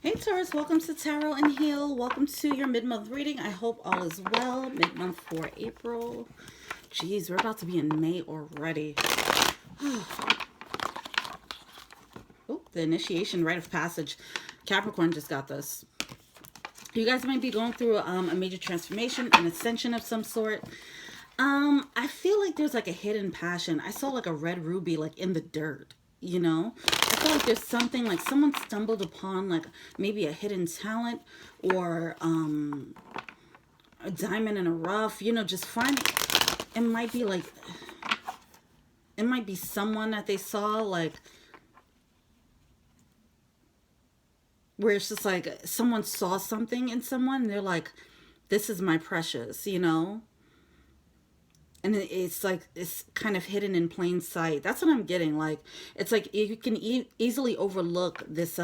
Hey Taurus, welcome to Tarot and Heal. Welcome to your mid-month reading. I hope all is well. Mid-month for April. Jeez, we're about to be in May already. Oh, the initiation, rite of passage. Capricorn just got this. You guys might be going through a major transformation, an ascension of some sort. I feel like there's like a hidden passion. I saw like a red ruby like in the dirt. You know, I feel like there's something like someone stumbled upon like maybe a hidden talent or a diamond in a rough, you know, just find it might be like it might be someone that they saw like where it's just like someone saw something in someone and they're like, this is my precious, you know. And it's like it's kind of hidden in plain sight. That's what I'm getting. Like it's like you can easily overlook this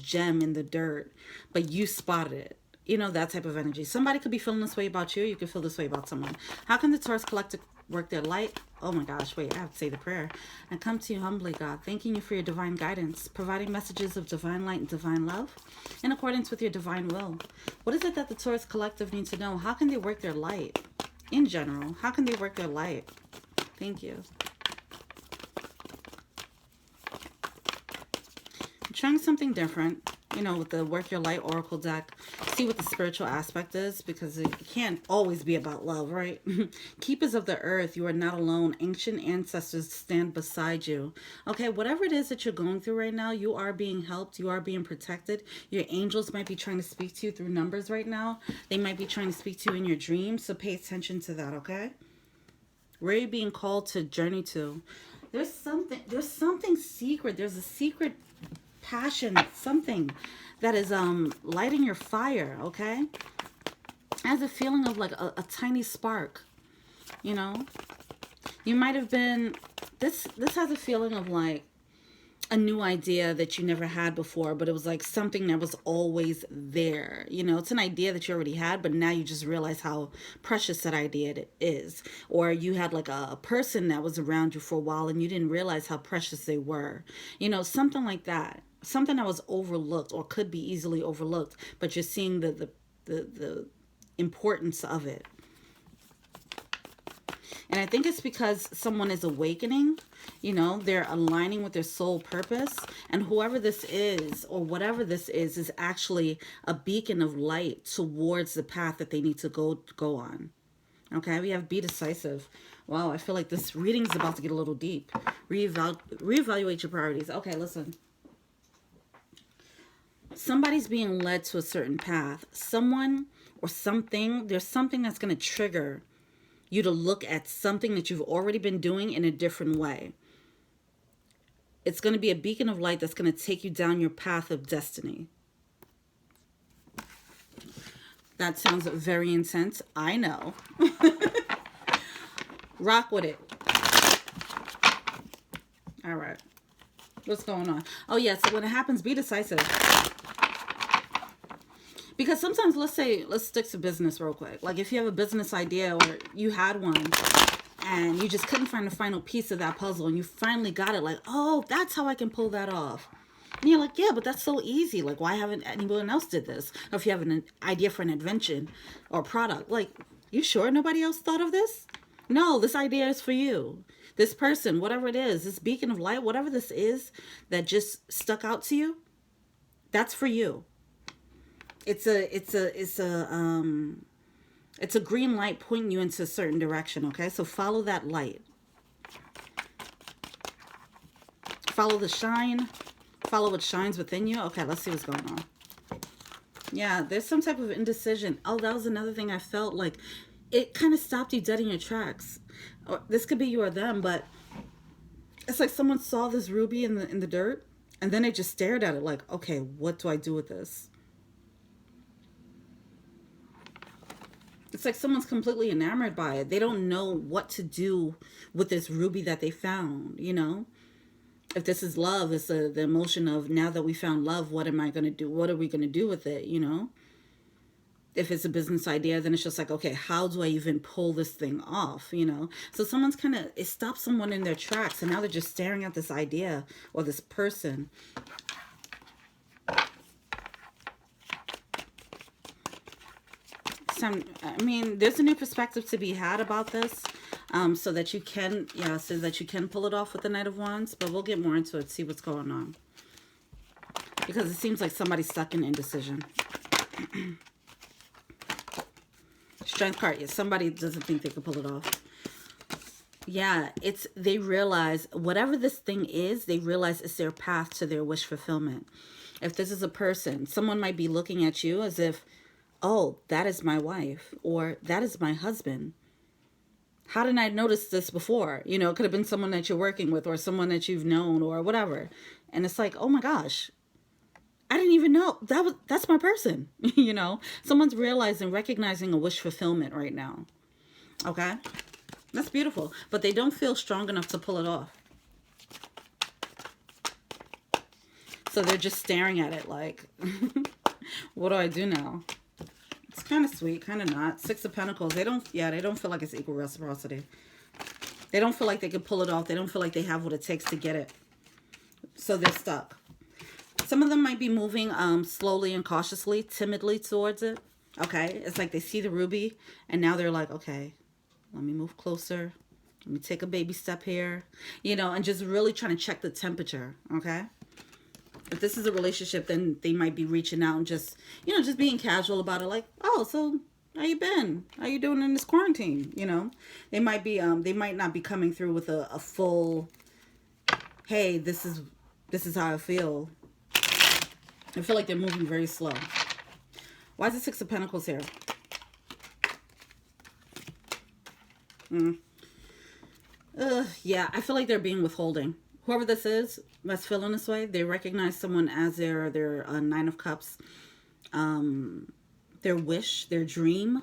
gem in the dirt, but you spotted it. You know, that type of energy. Somebody could be feeling this way about you. You could feel this way about someone. How can the Taurus collective work their light? Oh my gosh, wait, I have to say the prayer. I come to you humbly, God, thanking you for your divine guidance, providing messages of divine light and divine love in accordance with your divine will. What is it that the Taurus collective needs to know? How can they work their light? In general, how can they work their light? Thank you. I'm trying something different, you know, with the Work Your Light Oracle deck. See what the spiritual aspect is, because it can't always be about love, right? Keepers of the earth, you are not alone. Ancient ancestors stand beside you. Okay, whatever it is that you're going through right now, you are being helped. You are being protected. Your angels might be trying to speak to you through numbers right now. They might be trying to speak to you in your dreams, so pay attention to that, okay? Where are you being called to journey to? There's something secret. There's a secret passion, something that is lighting your fire, okay? It has a feeling of like a tiny spark, you know? You might have been, this has a feeling of like a new idea that you never had before, but it was like something that was always there. You know, it's an idea that you already had, but now you just realize how precious that idea is. Or you had like a person that was around you for a while and you didn't realize how precious they were. You know, something like that. Something that was overlooked or could be easily overlooked, but you're seeing the importance of it. And I think it's because someone is awakening, you know, they're aligning with their soul purpose. And whoever this is, or whatever this is actually a beacon of light towards the path that they need to go on. Okay, we have be decisive. Wow, I feel like this reading is about to get a little deep. Reevaluate your priorities. Okay, listen. Somebody's being led to a certain path. Someone or something, there's something that's going to trigger you to look at something that you've already been doing in a different way. It's going to be a beacon of light that's going to take you down your path of destiny. That sounds very intense. I know. Rock with it. All right. What's going on? Oh, yeah. So when it happens, be decisive. Because sometimes, let's stick to business real quick. Like if you have a business idea or you had one and you just couldn't find the final piece of that puzzle and you finally got it, like, oh, that's how I can pull that off. And you're like, yeah, but that's so easy. Like, why haven't anyone else did this? Or if you have an idea for an invention or product, like, you sure nobody else thought of this? No, this idea is for you. This person, whatever it is, this beacon of light, whatever this is that just stuck out to you, that's for you. It's a green light pointing you into a certain direction, okay? So follow that light. Follow the shine. Follow what shines within you. Okay, let's see what's going on. Yeah, there's some type of indecision. Oh, that was another thing I felt like. It kind of stopped you dead in your tracks. Or this could be you or them, but it's like someone saw this ruby in the dirt, and then they just stared at it like, okay, what do I do with this? It's like someone's completely enamored by it. They don't know what to do with this ruby that they found, you know? If this is love, it's the emotion of, now that we found love, what am I going to do? What are we going to do with it, you know? If it's a business idea, then it's just like, okay, how do I even pull this thing off, you know? So someone's kind of, it stops someone in their tracks, and now they're just staring at this idea or this person. it's time. I mean, there's a new perspective to be had about this, so that you can, so that you can pull it off with the Knight of Wands. But we'll get more into it, see what's going on, because it seems like somebody's stuck in indecision. Strength card. Yeah, somebody doesn't think they can pull it off. Yeah, they realize whatever this thing is, they realize it's their path to their wish fulfillment. If this is a person, someone might be looking at you as if, oh, that is my wife, or that is my husband. How didn't I notice this before? You know, it could have been someone that you're working with, or someone that you've known, or whatever. And it's like, oh my gosh, I didn't even know that's my person. You know, someone's realizing, recognizing a wish fulfillment right now. Okay, that's beautiful, but they don't feel strong enough to pull it off. So they're just staring at it like, what do I do now? It's kind of sweet, kind of not. Six of Pentacles. They don't feel like it's equal reciprocity. They don't feel like they can pull it off. They don't feel like they have what it takes to get it. So they're stuck. Some of them might be moving slowly and cautiously, timidly towards it. Okay, it's like they see the ruby and now they're like, okay, let me move closer. Let me take a baby step here, you know, and just really trying to check the temperature. Okay. If this is a relationship, then they might be reaching out and just, you know, just being casual about it. Like, oh, so how you been? How you doing in this quarantine? You know, they might be, they might not be coming through with a full, hey, this is how I feel. I feel like they're moving very slow. Why is the Six of Pentacles here? Yeah, I feel like they're being withholding. Whoever this is that's feeling this way, they recognize someone as their Nine of Cups, their wish, their dream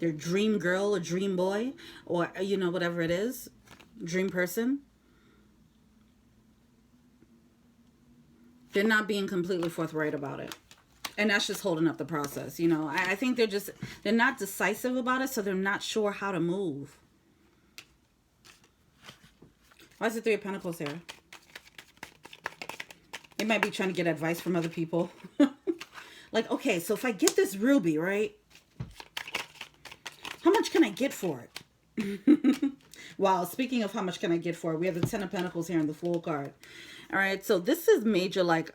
girl or dream boy, or, you know, whatever it is, dream person. They're not being completely forthright about it. And that's just holding up the process, you know. I think they're not decisive about it, so they're not sure how to move. Why is the Three of Pentacles here? They might be trying to get advice from other people. Like, okay, so if I get this ruby, right? How much can I get for it? Wow, speaking of how much can I get for it, we have the Ten of Pentacles here in the Fool card. All right, so this is major, like,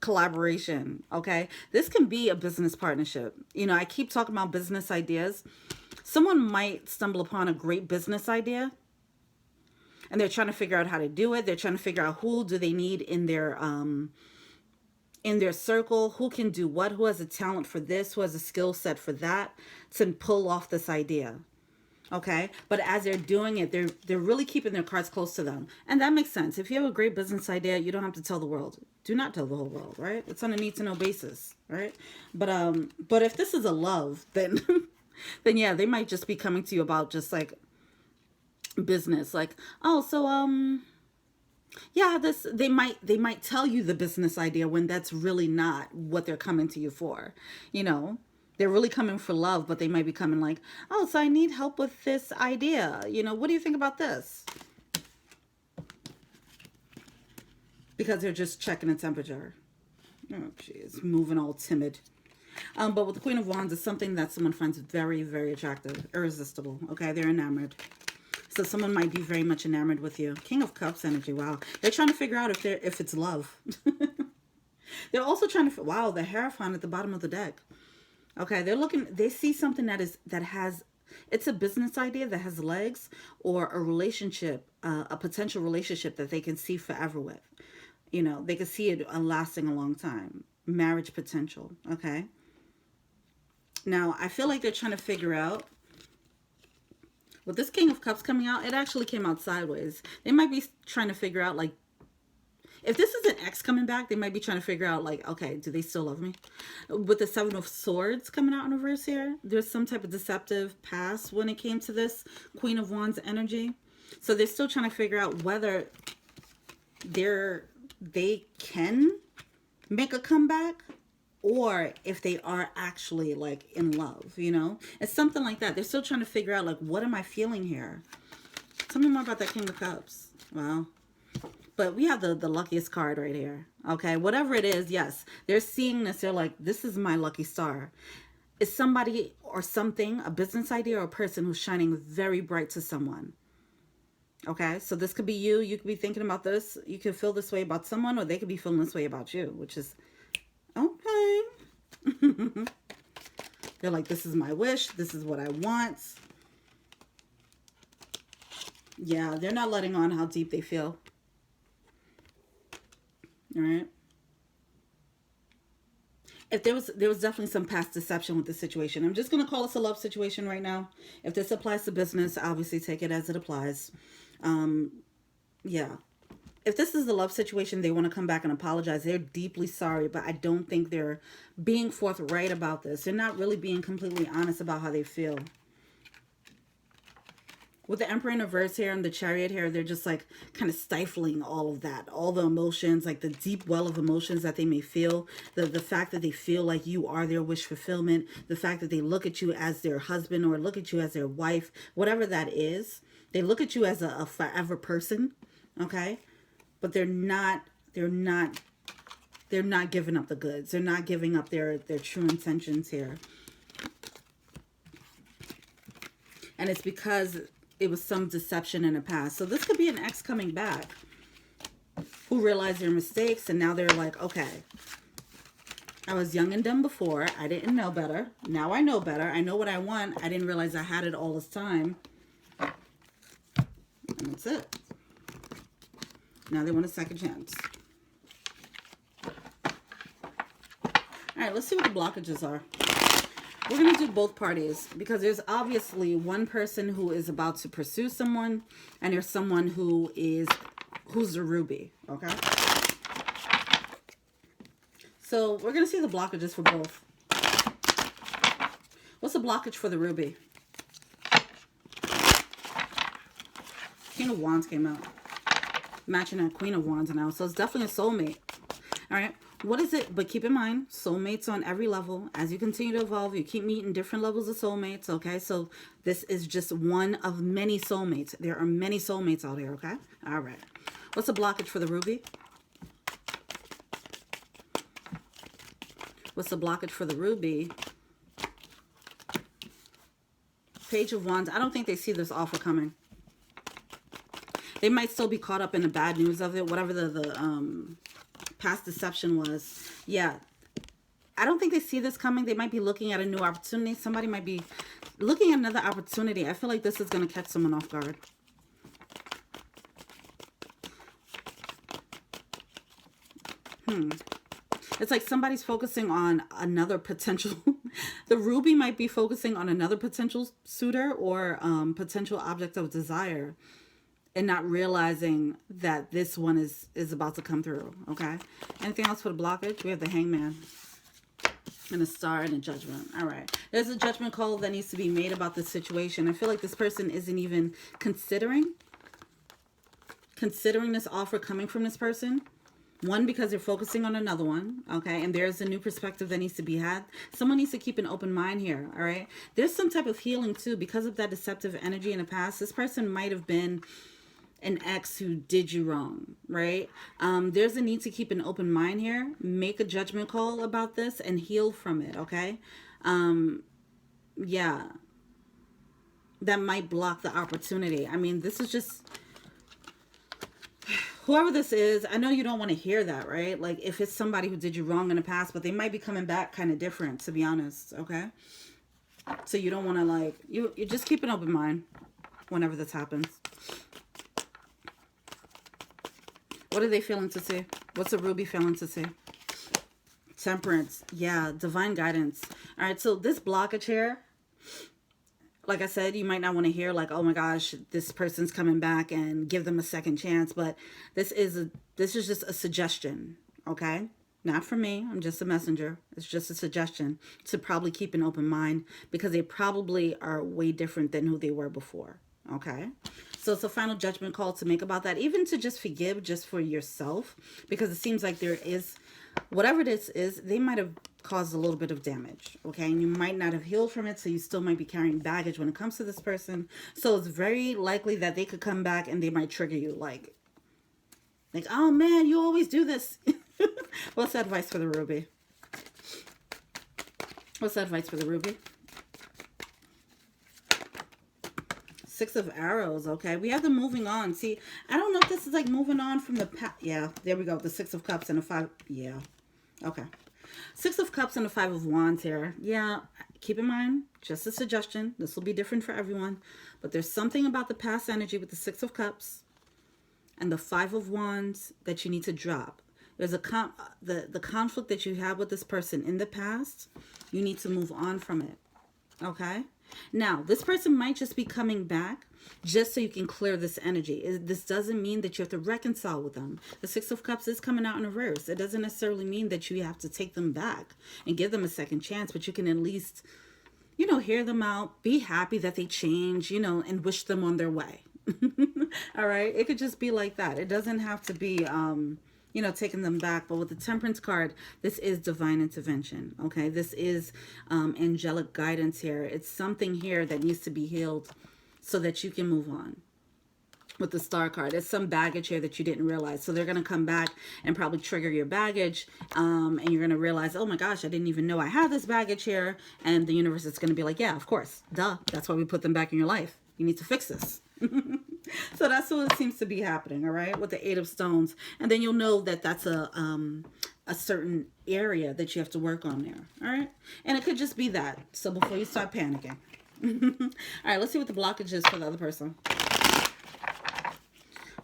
collaboration, okay? This can be a business partnership. You know, I keep talking about business ideas. Someone might stumble upon a great business idea, and they're trying to figure out how to do it. They're trying to figure out who do they need in their circle, who can do what, who has a talent for this, who has a skill set for that, to pull off this idea. Okay, but as they're doing it, they're really keeping their cards close to them, and that makes sense. If you have a great business idea, you don't have to tell the world. Do not tell the whole world, right? It's on a need-to-know basis, right? But if this is a love, then then yeah, they might just be coming to you about just like business, like, oh, so yeah, this they might tell you the business idea when that's really not what they're coming to you for, you know. They're really coming for love, but they might be coming like, oh, so I need help with this idea. You know, what do you think about this? Because they're just checking the temperature. Oh, jeez, moving all timid. But with the Queen of Wands, it's something that someone finds very, very attractive, irresistible. Okay, they're enamored. So someone might be very much enamored with you. King of Cups energy. Wow, they're trying to figure out if it's love. They're also trying to. Wow, the Hierophant at the bottom of the deck. Okay, they're looking, they see something that has, it's a business idea that has legs, or a relationship, a potential relationship that they can see forever with. You know, they can see it lasting a long time. Marriage potential, okay? Now, I feel like they're trying to figure out, with this King of Cups coming out, it actually came out sideways. They might be trying to figure out, like, if this is an ex coming back, they might be trying to figure out, like, okay, do they still love me? With the Seven of Swords coming out in reverse here, there's some type of deceptive past when it came to this Queen of Wands energy. So they're still trying to figure out whether they can make a comeback, or if they are actually, like, in love, you know? It's something like that. They're still trying to figure out, like, what am I feeling here? Tell me more about that King of Cups. Wow. But we have the luckiest card right here. Okay, whatever it is, yes. They're seeing this. They're like, this is my lucky star. is somebody or something, a business idea or a person who's shining very bright to someone. Okay, so this could be you. You could be thinking about this. You could feel this way about someone, or they could be feeling this way about you, which is okay. They're like, this is my wish. This is what I want. Yeah, they're not letting on how deep they feel. All right. If there was definitely some past deception with the situation. I'm just going to call this a love situation right now. If this applies to business, obviously take it as it applies. Yeah. If this is the love situation, they want to come back and apologize. They're deeply sorry, but I don't think they're being forthright about this. They're not really being completely honest about how they feel. With the Emperor in reverse here and the Chariot here, they're just like kind of stifling all of that. All the emotions, like the deep well of emotions that they may feel. The fact that they feel like you are their wish fulfillment. The fact that they look at you as their husband or look at you as their wife. Whatever that is. They look at you as a forever person. Okay? But they're not giving up the goods. They're not giving up their true intentions here. And it's because it was some deception in the past. So this could be an ex coming back who realized their mistakes, and now they're like, okay, I was young and dumb before. I didn't know better. Now I know better. I know what I want. I didn't realize I had it all this time. And that's it. Now they want a second chance. All right, let's see what the blockages are. We're going to do both parties because there's obviously one person who is about to pursue someone and there's someone who's the ruby, okay? So we're going to see the blockages for both. What's the blockage for the ruby? King of Wands came out. Matching that Queen of Wands now. So it's definitely a soulmate. All right. What is it? But keep in mind, soulmates on every level. As you continue to evolve, you keep meeting different levels of soulmates, okay? So this is just one of many soulmates. There are many soulmates out here, okay? All right. What's the blockage for the ruby? What's the blockage for the ruby? Page of Wands. I don't think they see this offer coming. They might still be caught up in the bad news of it, whatever the past deception was. Yeah, I don't think they see this coming. They might be looking at a new opportunity. Somebody might be looking at another opportunity. I feel like this is going to catch someone off guard. It's like somebody's focusing on another potential. The ruby might be focusing on another potential suitor or potential object of desire, and not realizing that this one is about to come through, okay? Anything else for the blockage? We have the Hangman and a Star and a Judgment. All right. There's a judgment call that needs to be made about this situation. I feel like this person isn't even considering this offer coming from this person. One, because they're focusing on another one, okay? And there's a new perspective that needs to be had. Someone needs to keep an open mind here, all right? There's some type of healing, too. Because of that deceptive energy in the past, this person might have been an ex who did you wrong, right? There's a need to keep an open mind here. Make a judgment call about this and heal from it, okay? Yeah. That might block the opportunity. I mean, this is just... Whoever this is, I know you don't want to hear that, right? Like, if it's somebody who did you wrong in the past, but they might be coming back kind of different, to be honest, okay? So you don't want to, like... You just keep an open mind whenever this happens. What are they feeling to see? What's a ruby feeling to see? Temperance. Yeah, divine guidance. All right, so this blockage here, like I said, you might not want to hear like, oh my gosh, this person's coming back and give them a second chance. But this is just a suggestion, okay? Not for me. I'm just a messenger. It's just a suggestion to probably keep an open mind because they probably are way different than who they were before, okay? So it's a final judgment call to make about that, even to just forgive just for yourself, because it seems like there is, whatever this is, they might have caused a little bit of damage, okay? And you might not have healed from it, so you still might be carrying baggage when it comes to this person. So it's very likely that they could come back and they might trigger you like, oh man, you always do this. What's the advice for the ruby? What's the advice for the ruby? Six of Arrows, okay. We have them moving on. See, I don't know if this is like moving on from the past. Yeah, there we go. The Six of Cups and a Five. Yeah, okay. Six of Cups and a Five of Wands here. Yeah, keep in mind, just a suggestion. This will be different for everyone. But there's something about the past energy with the Six of Cups and the Five of Wands that you need to drop. There's a the conflict that you have with this person in the past. You need to move on from it, okay? Now, this person might just be coming back just so you can clear this energy. This doesn't mean that you have to reconcile with them. The Six of Cups is coming out in reverse. It doesn't necessarily mean that you have to take them back and give them a second chance, but you can at least, you know, hear them out, be happy that they change, you know, and wish them on their way. All right? It could just be like that. It doesn't have to be you know, taking them back. But with the Temperance card, this is divine intervention, okay? This is angelic guidance here. It's something here that needs to be healed so that you can move on. With the Star card, it's some baggage here that you didn't realize. So they're going to come back and probably trigger your baggage. And you're going to realize, oh my gosh, I didn't even know I had this baggage here. And the universe is going to be like, yeah, of course. Duh. That's why we put them back in your life. You need to fix this. So that's what seems to be happening, all right, with the Eight of Stones. And then you'll know that that's a certain area that you have to work on there, all right? And it could just be that. So before you start panicking. All right, let's see what the blockage is for the other person.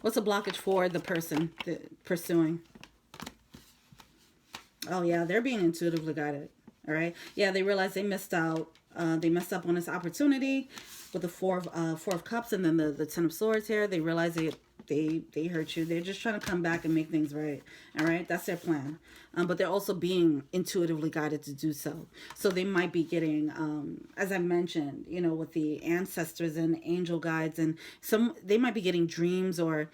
What's a blockage for the person pursuing? Oh, yeah, they're being intuitively guided, all right? Yeah, they realize they missed out. They messed up on this opportunity with the Four of Cups and then the Ten of Swords here. They realize they hurt you. They're just trying to come back and make things right. All right, that's their plan. But they're also being intuitively guided to do so. So they might be getting, as I mentioned, you know, with the ancestors and angel guides, and they might be getting dreams, or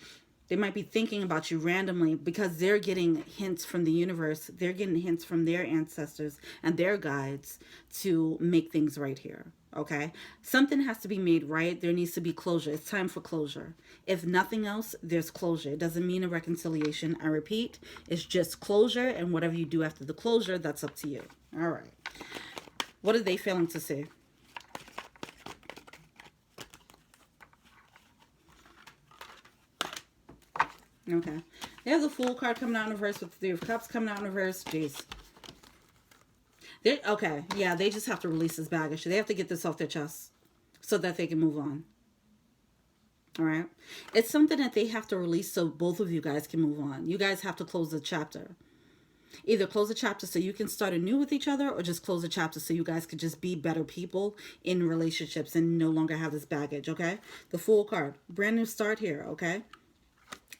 they might be thinking about you randomly because they're getting hints from the universe. They're getting hints from their ancestors and their guides to make things right here. Okay? Something has to be made right. There needs to be closure. It's time for closure. If nothing else, there's closure. It doesn't mean a reconciliation. I repeat, it's just closure, and whatever you do after the closure, that's up to you. All right. What are they failing to see? Okay. They have the Fool card coming out in reverse with the Three of Cups coming out in reverse. Jeez. Okay. Yeah, they just have to release this baggage. They have to get this off their chest so that they can move on. All right. It's something that they have to release so both of you guys can move on. You guys have to close the chapter. Either close the chapter so you can start anew with each other, or just close the chapter so you guys could just be better people in relationships and no longer have this baggage. Okay. The Fool card. Brand new start here. Okay.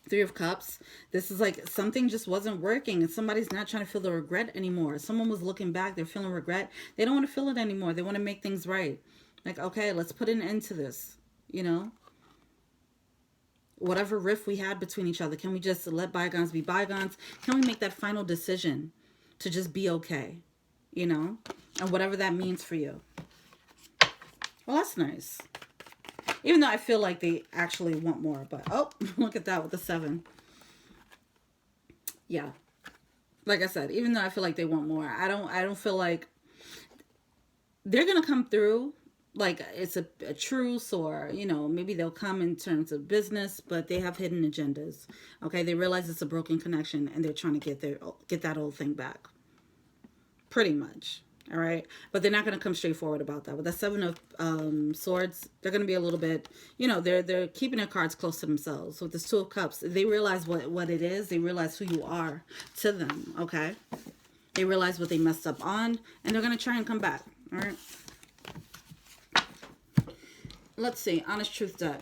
Three of Cups. This is like something just wasn't working and somebody's not trying to feel the regret anymore. Someone was looking back. They're feeling regret. They don't want to feel it anymore. They want to make things right. Like, okay, let's put an end to this. You know, whatever rift we had between each other, can we just let bygones be bygones? Can we make that final decision to just be okay? You know, and whatever that means for you. Well, that's nice. Even though I feel like they actually want more. But, oh, look at that with the 7. Yeah. Like I said, even though I feel like they want more, I don't feel like they're going to come through like it's a truce, or, you know, maybe they'll come in terms of business, but they have hidden agendas. Okay. They realize it's a broken connection and they're trying to get that old thing back. Pretty much. All right. But they're not going to come straightforward about that. With the 7 of Swords, they're going to be a little bit, you know, they're keeping their cards close to themselves. With the 2 of Cups, they realize what it is. They realize who you are to them. Okay. They realize what they messed up on, and they're going to try and come back. All right. Let's see. Honest Truth deck.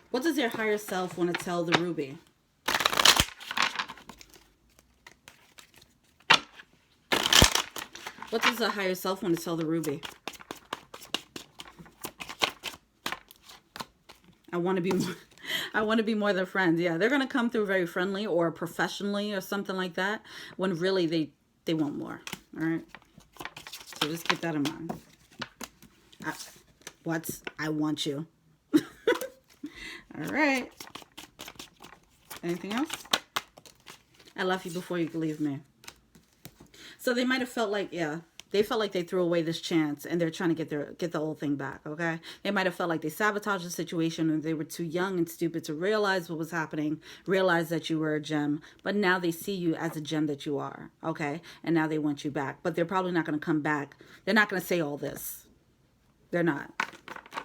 What does their higher self want to tell the Ruby? What does the higher self want to tell the Ruby? I want to be more. I want to be more than friends. Yeah, they're going to come through very friendly or professionally or something like that, when really they want more. All right. So just keep that in mind. I want you. All right. Anything else? I love you before you leave me. So they might have felt like, yeah, they felt like they threw away this chance and they're trying to get the whole thing back, okay? They might have felt like they sabotaged the situation and they were too young and stupid to realize what was happening, realize that you were a gem, but now they see you as a gem that you are, okay? And now they want you back, but they're probably not going to come back. They're not going to say all this. They're not.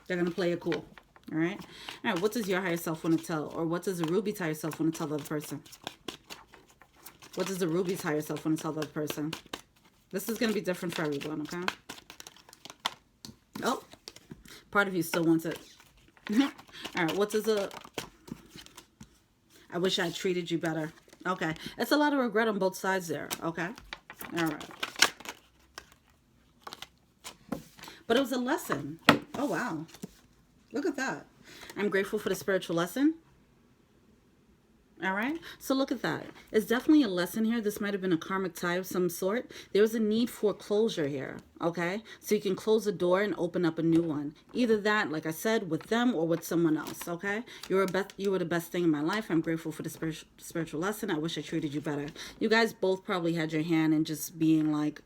They're going to play it cool, all right? All right, what does your higher self want to tell? Or what does the Ruby's higher self want to tell the other person? What does the Ruby's higher self want to tell the other person? This is going to be different for everyone, okay? Oh, part of you still wants it. All right, what does a... I wish I had treated you better. Okay, it's a lot of regret on both sides there, okay? All right. But it was a lesson. Oh, wow. Look at that. I'm grateful for the spiritual lesson. All right, so look at that. It's definitely a lesson here. This might have been a karmic tie of some sort. There was a need for closure here, okay? So you can close the door and open up a new one. Either that, like I said, with them or with someone else, okay? You were the best thing in my life. I'm grateful for the spiritual lesson. I wish I treated you better. You guys both probably had your hand in just being like,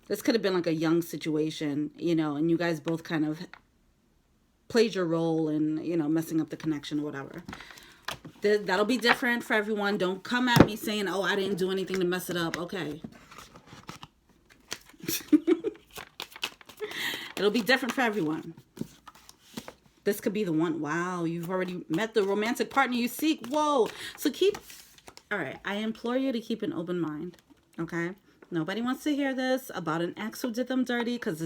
this could have been like a young situation, you know, and you guys both kind of played your role in, you know, messing up the connection or whatever. That'll be different for everyone. Don't come at me saying, oh, I didn't do anything to mess it up. Okay. It'll be different for everyone. This could be the one. Wow, you've already met the romantic partner you seek. Whoa. So all right, I implore you to keep an open mind. Okay? Nobody wants to hear this about an ex who did them dirty, because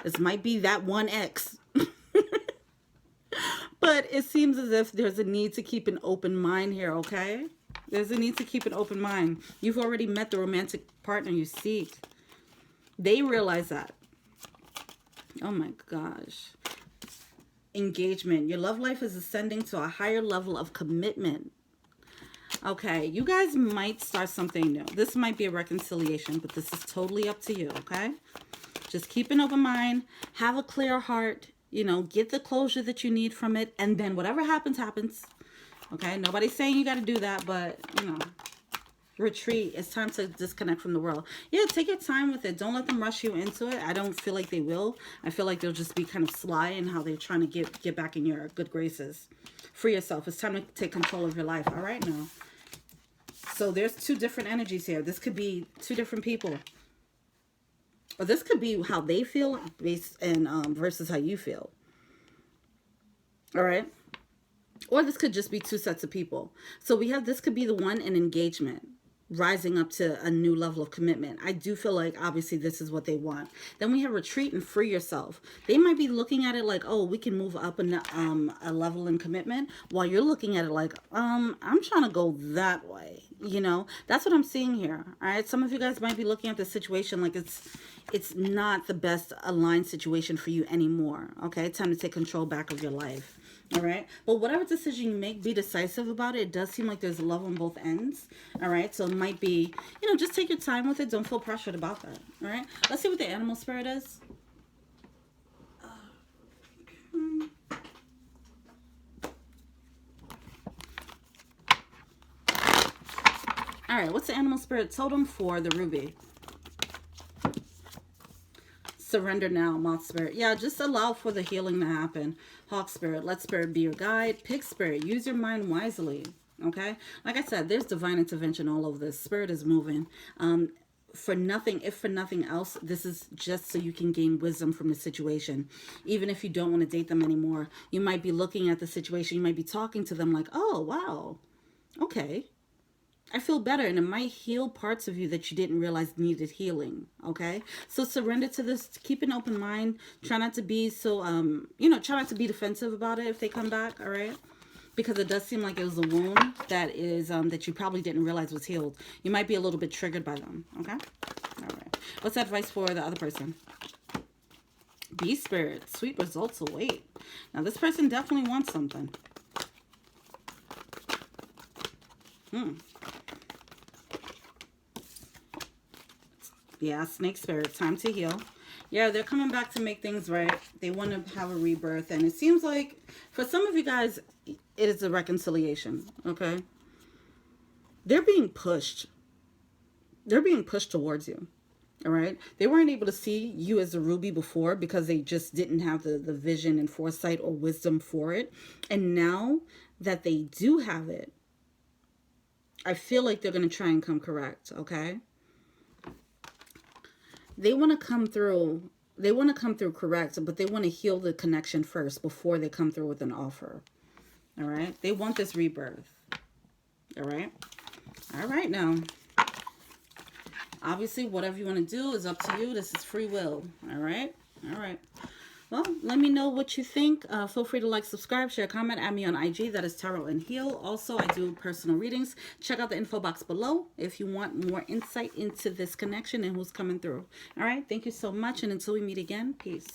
this might be that one ex. But it seems as if there's a need to keep an open mind here, okay? There's a need to keep an open mind. You've already met the romantic partner you seek. They realize that. Oh my gosh. Engagement. Your love life is ascending to a higher level of commitment. Okay, you guys might start something new. This might be a reconciliation, but this is totally up to you, okay? Just keep an open mind. Have a clear heart. You know, get the closure that you need from it. And then whatever happens, happens. Okay? Nobody's saying you got to do that, but, you know, retreat. It's time to disconnect from the world. Yeah, take your time with it. Don't let them rush you into it. I don't feel like they will. I feel like they'll just be kind of sly in how they're trying to get back in your good graces. Free yourself. It's time to take control of your life. All right, now. So there's two different energies here. This could be two different people. Or this could be how they feel based and versus how you feel. All right. Or this could just be two sets of people. So we have, this could be the one in engagement, rising up to a new level of commitment. I do feel like obviously this is what they want. Then we have retreat and free yourself. They might be looking at it like, oh, we can move up a level in commitment, while you're looking at it like, I'm trying to go that way. You know, that's what I'm seeing here. All right. Some of you guys might be looking at the situation like it's not the best aligned situation for you anymore. Okay. Time to take control back of your life. All right. But whatever decision you make, be decisive about it. It does seem like there's love on both ends. All right. So it might be, you know, just take your time with it. Don't feel pressured about that. All right. Let's see what the animal spirit is. All right, what's the animal spirit totem for the ruby? Surrender now, moth spirit. Yeah, just allow for the healing to happen. Hawk spirit, let spirit be your guide. Pig spirit, use your mind wisely. Okay? Like I said, there's divine intervention all over this. Spirit is moving. For nothing, if for nothing else, this is just so you can gain wisdom from the situation. Even if you don't want to date them anymore, you might be looking at the situation. You might be talking to them like, oh, wow. Okay. I feel better, and it might heal parts of you that you didn't realize needed healing, okay? So surrender to this. Keep an open mind. Try not to be so, you know, try not to be defensive about it if they come back, all right? Because it does seem like it was a wound that is, that you probably didn't realize was healed. You might be a little bit triggered by them, okay? All right. What's advice for the other person? Bee spirit, sweet results await. Now, this person definitely wants something. Yeah, snake spirit, time to heal. Yeah, they're coming back to make things right. They want to have a rebirth. And it seems like for some of you guys, it is a reconciliation, okay? They're being pushed. they're being pushed towards you. All right. They weren't able to see you as a ruby before because they just didn't have the vision and foresight or wisdom for it. And now that they do have it, I feel like they're going to try and come correct. Okay. They want to come through. They want to come through correct, but they want to heal the connection first before they come through with an offer. All right. They want this rebirth. All right. All right now. Obviously, whatever you want to do is up to you. This is free will. All right. All right. Well, let me know what you think. Feel free to like, subscribe, share, comment, add me on IG. That is Tarot and Heal. Also, I do personal readings. Check out the info box below if you want more insight into this connection and who's coming through. All right. Thank you so much. And until we meet again, peace.